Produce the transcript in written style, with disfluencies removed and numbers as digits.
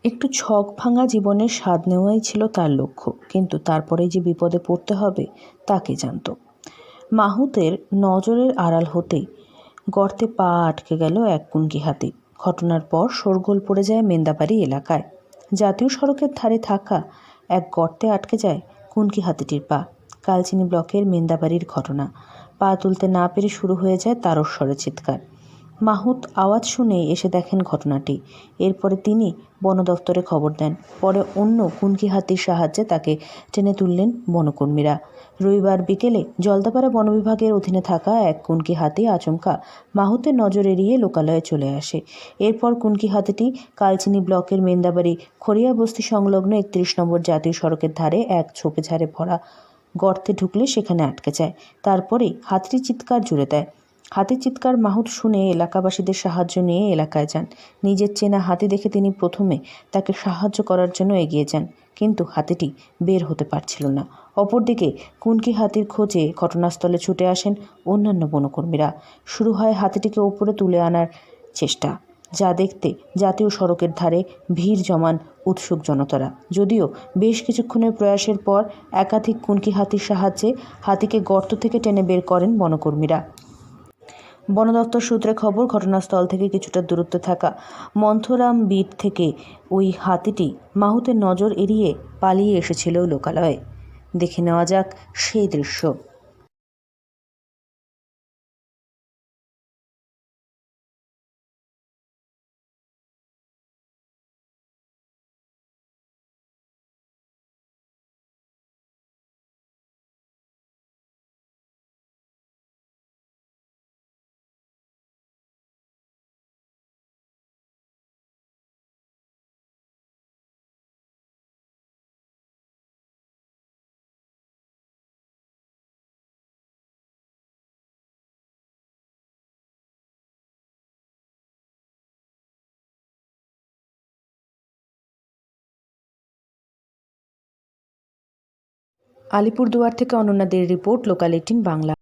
একটু ছক ভাঙা জীবনের স্বাদ নেওয়াই ছিল তার লক্ষ্য, কিন্তু তারপরেই যে বিপদে পড়তে হবে তা কে জানত। মাহুতের নজরের আড়াল হতেই গর্তে পা আটকে গেল এক কুনকি হাতি। ঘটনার পর শোরগোল পড়ে যায় মেন্দাবাড়ি এলাকায়। জাতীয় সড়কের ধারে থাকা এক গর্তে আটকে যায় কুনকি হাতিটির পা। কালচিনি ব্লকের মেন্দাবাড়ির ঘটনা। পা তুলতে না পেরে শুরু হয়ে যায় তারস্বরে চিৎকার। মাহুত আওয়াজ শুনে এসে দেখেন ঘটনাটি। এরপরে তিনি বন দফতরে খবর দেন। পরে অন্য কুনকি হাতির সাহায্যে তাকে টেনে তুললেন বনকর্মীরা। রবিবার বিকেলে জলদাপাড়া বন বিভাগের অধীনে থাকা এক কুনকি হাতি আচমকা মাহুতের নজর এড়িয়ে লোকালয়ে চলে আসে। এরপর কুনকি হাতিটি কালচিনি ব্লকের মেন্দাবাড়ি খড়িয়া বস্তি সংলগ্ন ৩১ নম্বর জাতীয় সড়কের ধারে এক ঝোপেঝাড়ে ভরা গর্তে ঢুকলে সেখানে আটকে যায়। তারপরেই হাতিটি চিৎকার জুড়ে দেয়। হাতির চিৎকার মাহুত শুনে এলাকাবাসীদের সাহায্য নিয়ে এলাকায় যান। নিজের চেনা হাতি দেখে তিনি প্রথমে তাকে সাহায্য করার জন্য এগিয়ে যান, কিন্তু হাতিটি বের হতে পারছিল না। অপরদিকে কুনকি হাতির খোঁজে ঘটনাস্থলে ছুটে আসেন অন্যান্য বনকর্মীরা। শুরু হয় হাতিটিকে ওপরে তুলে আনার চেষ্টা, যা দেখতে জাতীয় সড়কের ধারে ভিড় জমান উৎসুক জনতারা। যদিও বেশ কিছুক্ষণের প্রয়াসের পর একাধিক কুনকি হাতির সাহায্যে হাতিকে গর্ত থেকে টেনে বের করেন বনকর্মীরা। বন দপ্তর সূত্রে খবর, ঘটনাস্থল থেকে কিছুটা দূরত্বে থাকা মন্থরাম বিট থেকে ওই হাতিটি মাহুতের নজর এড়িয়ে পালিয়ে এসেছিল লোকালয়ে। দেখে নেওয়া যাক সেই দৃশ্য। আলিপুরদুয়ার থেকে অনন্যা দের রিপোর্ট, লোকাল 18 বাংলা।